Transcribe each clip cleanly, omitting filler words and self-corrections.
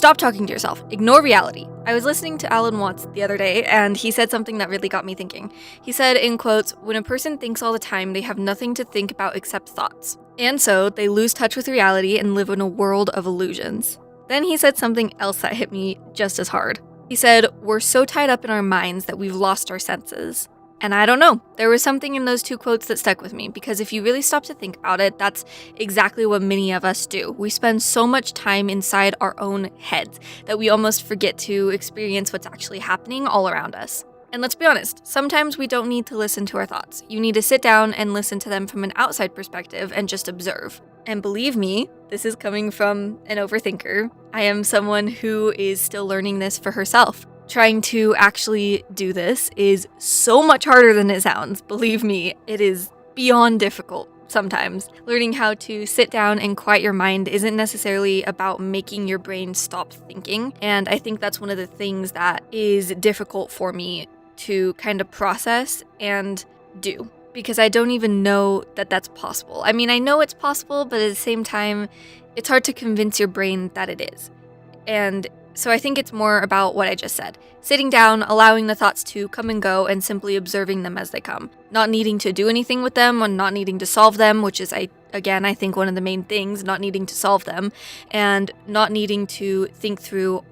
Stop talking to yourself. Ignore reality. I was listening to Alan Watts the other day, and he said something that really got me thinking. He said, in quotes, "When a person thinks all the time, they have nothing to think about except thoughts. And so, they lose touch with reality and live in a world of illusions." Then he said something else that hit me just as hard. He said, "We're so tied up in our minds that we've lost our senses." And I don't know, there was something in those two quotes that stuck with me, because if you really stop to think about it, that's exactly what many of us do. We spend so much time inside our own heads that we almost forget to experience what's actually happening all around us. And let's be honest, sometimes we don't need to listen to our thoughts. You need to sit down and listen to them from an outside perspective and just observe. And believe me, this is coming from an overthinker. I am someone who is still learning this for herself. Trying to actually do this is so much harder than it sounds. Believe me, it is beyond difficult sometimes. Learning how to sit down and quiet your mind isn't necessarily about making your brain stop thinking. And I think that's one of the things that is difficult for me to kind of process and do, because I don't even know that that's possible. I mean, I know it's possible, but at the same time, it's hard to convince your brain that it is. And so I think it's more about what I just said. Sitting down, allowing the thoughts to come and go, and simply observing them as they come. Not needing to do anything with them, or not needing to solve them, which is, I think one of the main things, not needing to solve them, and not needing to think through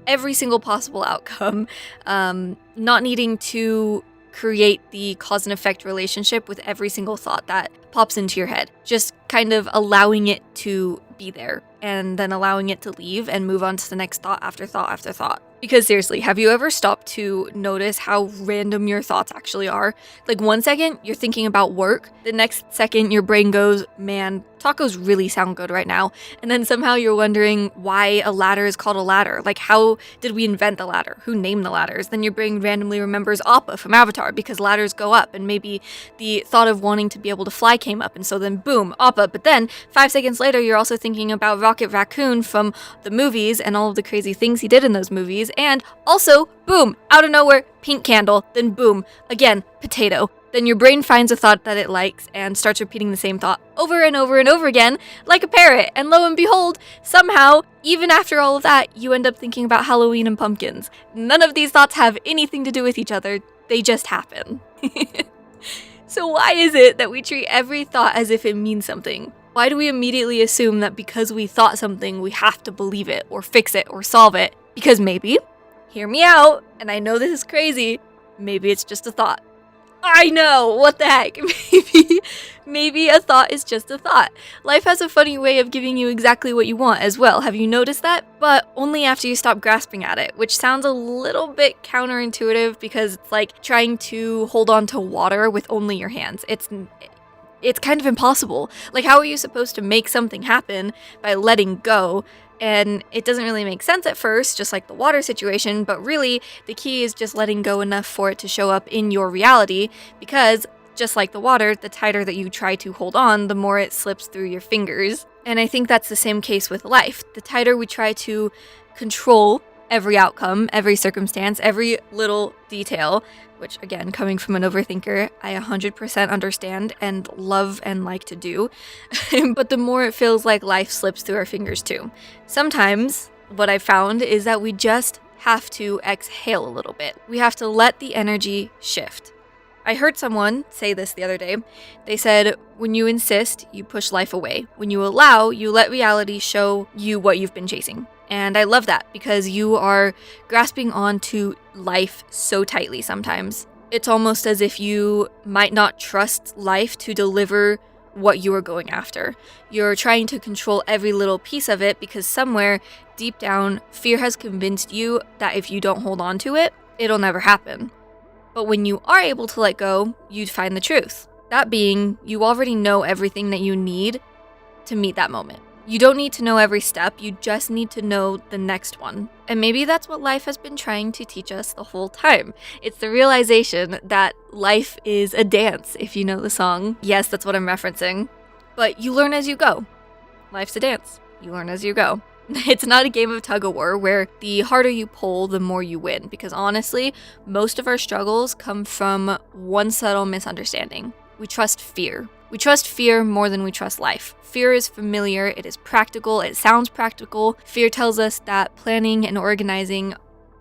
every single possible outcome, not needing to create the cause and effect relationship with every single thought that pops into your head. Just kind of allowing it to be there, and then allowing it to leave and move on to the next thought after thought after thought. Because seriously, have you ever stopped to notice how random your thoughts actually are? Like 1 second, you're thinking about work. The next second, your brain goes, "Man, tacos really sound good right now." And then somehow you're wondering why a ladder is called a ladder. Like, how did we invent the ladder? Who named the ladders? Then your brain randomly remembers Appa from Avatar, because ladders go up. And maybe the thought of wanting to be able to fly came up. And so then boom, Appa. But then 5 seconds later, you're also thinking about Rocket Raccoon from the movies and all of the crazy things he did in those movies. And also, boom, out of nowhere, pink candle. Then boom, again, potato. Then your brain finds a thought that it likes and starts repeating the same thought over and over and over again, like a parrot. And lo and behold, somehow, even after all of that, you end up thinking about Halloween and pumpkins. None of these thoughts have anything to do with each other. They just happen. So why is it that we treat every thought as if it means something? Why do we immediately assume that because we thought something, we have to believe it, or fix it, or solve it? Because maybe, hear me out, and I know this is crazy, maybe it's just a thought. I know, what the heck? Maybe a thought is just a thought. Life has a funny way of giving you exactly what you want as well. Have you noticed that? But only after you stop grasping at it, which sounds a little bit counterintuitive, because it's like trying to hold on to water with only your hands. It's kind of impossible. Like, how are you supposed to make something happen by letting go? And it doesn't really make sense at first, just like the water situation, but really the key is just letting go enough for it to show up in your reality, because just like the water, the tighter that you try to hold on, the more it slips through your fingers. And I think that's the same case with life. The tighter we try to control every outcome, every circumstance, every little detail, which again, coming from an overthinker, I 100% understand and love and like to do, but the more it feels like life slips through our fingers too. Sometimes, what I've found is that we just have to exhale a little bit. We have to let the energy shift. I heard someone say this the other day. They said, when you insist, you push life away. When you allow, you let reality show you what you've been chasing. And I love that, because you are grasping onto life so tightly sometimes. It's almost as if you might not trust life to deliver what you are going after. You're trying to control every little piece of it, because somewhere deep down, fear has convinced you that if you don't hold on to it, it'll never happen. But when you are able to let go, you'd find the truth. That being, you already know everything that you need to meet that moment. You don't need to know every step, you just need to know the next one. And maybe that's what life has been trying to teach us the whole time. It's the realization that life is a dance, if you know the song. Yes, that's what I'm referencing. But you learn as you go. Life's a dance. You learn as you go. It's not a game of tug-of-war where the harder you pull, the more you win. Because honestly, most of our struggles come from one subtle misunderstanding. We trust fear. We trust fear more than we trust life. Fear is familiar, it is practical, it sounds practical. Fear tells us that planning and organizing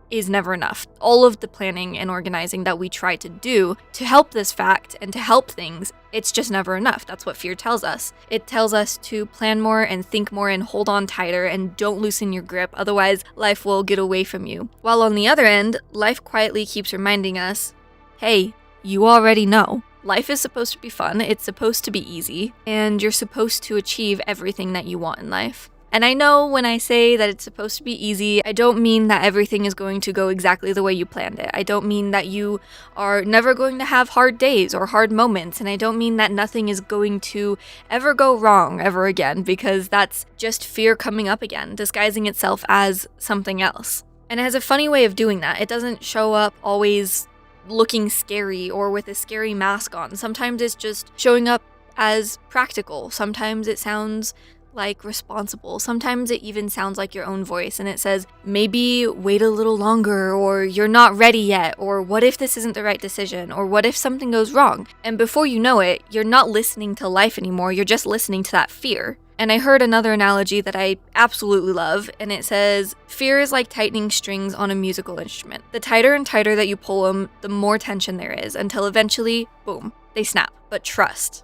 is never enough. All of the planning and organizing that we try to do to help this fact and to help things, it's just never enough. That's what fear tells us. It tells us to plan more and think more and hold on tighter and don't loosen your grip, otherwise life will get away from you. While on the other end, life quietly keeps reminding us, hey, you already know. Life is supposed to be fun, it's supposed to be easy, and you're supposed to achieve everything that you want in life. And I know when I say that it's supposed to be easy, I don't mean that everything is going to go exactly the way you planned it. I don't mean that you are never going to have hard days or hard moments. And I don't mean that nothing is going to ever go wrong ever again, because that's just fear coming up again, disguising itself as something else. And it has a funny way of doing that. It doesn't show up always looking scary or with a scary mask on. Sometimes it's just showing up as practical. Sometimes it sounds like responsible. Sometimes it even sounds like your own voice and it says, maybe wait a little longer, or you're not ready yet, or what if this isn't the right decision, or what if something goes wrong? And before you know it, you're not listening to life anymore, you're just listening to that fear. And I heard another analogy that I absolutely love, and it says, fear is like tightening strings on a musical instrument. The tighter and tighter that you pull them, the more tension there is, until eventually, boom, they snap. But trust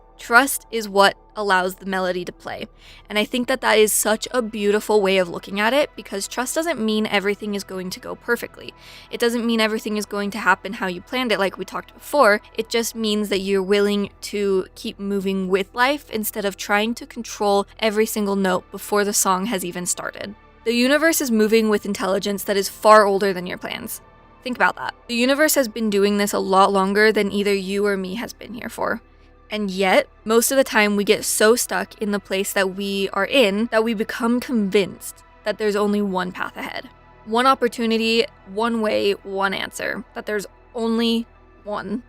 is what allows the melody to play. And I think that that is such a beautiful way of looking at it, because trust doesn't mean everything is going to go perfectly. It doesn't mean everything is going to happen how you planned it, like we talked before. It just means that you're willing to keep moving with life instead of trying to control every single note before the song has even started. The universe is moving with intelligence that is far older than your plans. Think about that. The universe has been doing this a lot longer than either you or me has been here for. And yet, most of the time we get so stuck in the place that we are in that we become convinced that there's only one path ahead. One opportunity, one way, one answer. That there's only one.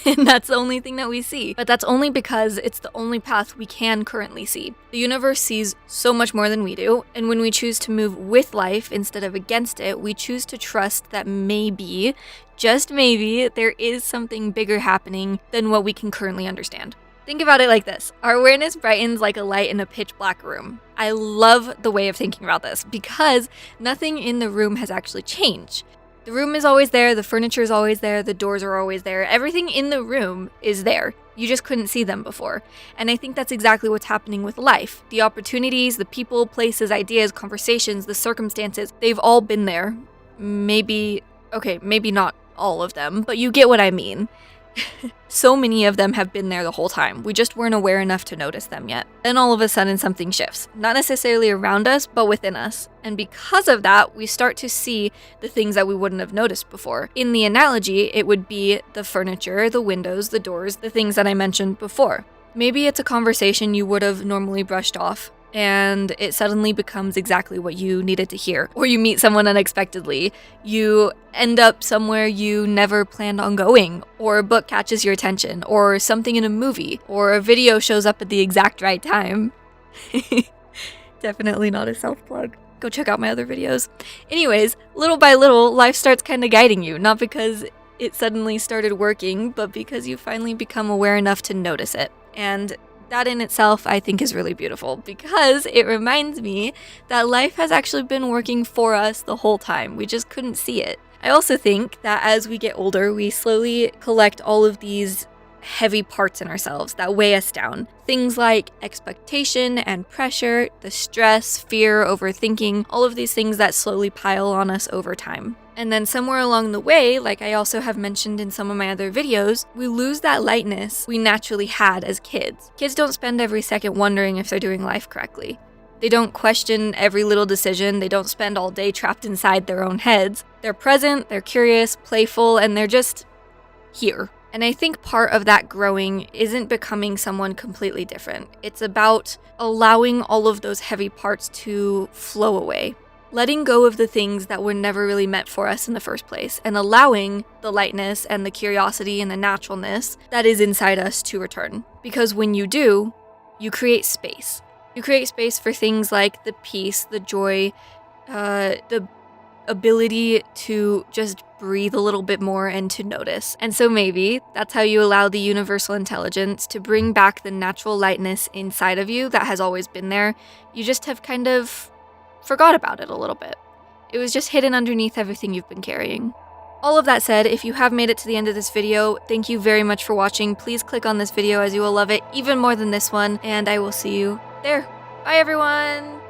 And that's the only thing that we see. But that's only because it's the only path we can currently see. The universe sees so much more than we do, and when we choose to move with life instead of against it, we choose to trust that maybe, just maybe, there is something bigger happening than what we can currently understand. Think about it like this. Our awareness brightens like a light in a pitch black room. I love the way of thinking about this because nothing in the room has actually changed. The room is always there, the furniture is always there, the doors are always there. Everything in the room is there. You just couldn't see them before. And I think that's exactly what's happening with life. The opportunities, the people, places, ideas, conversations, the circumstances, they've all been there. Maybe not all of them, but you get what I mean. So many of them have been there the whole time. We just weren't aware enough to notice them yet. Then all of a sudden something shifts. Not necessarily around us, but within us. And because of that, we start to see the things that we wouldn't have noticed before. In the analogy, it would be the furniture, the windows, the doors, the things that I mentioned before. Maybe it's a conversation you would have normally brushed off, and it suddenly becomes exactly what you needed to hear. Or you meet someone unexpectedly. You end up somewhere you never planned on going, or a book catches your attention, or something in a movie, or a video shows up at the exact right time. Definitely not a self-plug. Go check out my other videos. Anyways, little by little, life starts kind of guiding you, not because it suddenly started working, but because you finally become aware enough to notice it. And that in itself, I think, is really beautiful because it reminds me that life has actually been working for us the whole time. We just couldn't see it. I also think that as we get older, we slowly collect all of these heavy parts in ourselves that weigh us down. Things like expectation and pressure, the stress, fear, overthinking, all of these things that slowly pile on us over time. And then somewhere along the way, like I also have mentioned in some of my other videos, we lose that lightness we naturally had as kids. Kids don't spend every second wondering if they're doing life correctly. They don't question every little decision. They don't spend all day trapped inside their own heads. They're present, they're curious, playful, and they're just here. And I think part of that growing isn't becoming someone completely different. It's about allowing all of those heavy parts to flow away. Letting go of the things that were never really meant for us in the first place, and allowing the lightness and the curiosity and the naturalness that is inside us to return. Because when you do, you create space. You create space for things like the peace, the joy, the ability to just breathe a little bit more and to notice. And so maybe that's how you allow the universal intelligence to bring back the natural lightness inside of you that has always been there. You just have kind of forgot about it a little bit. It was just hidden underneath everything you've been carrying. All of that said, if you have made it to the end of this video, thank you very much for watching. Please click on this video as you will love it even more than this one, and I will see you there. Bye everyone!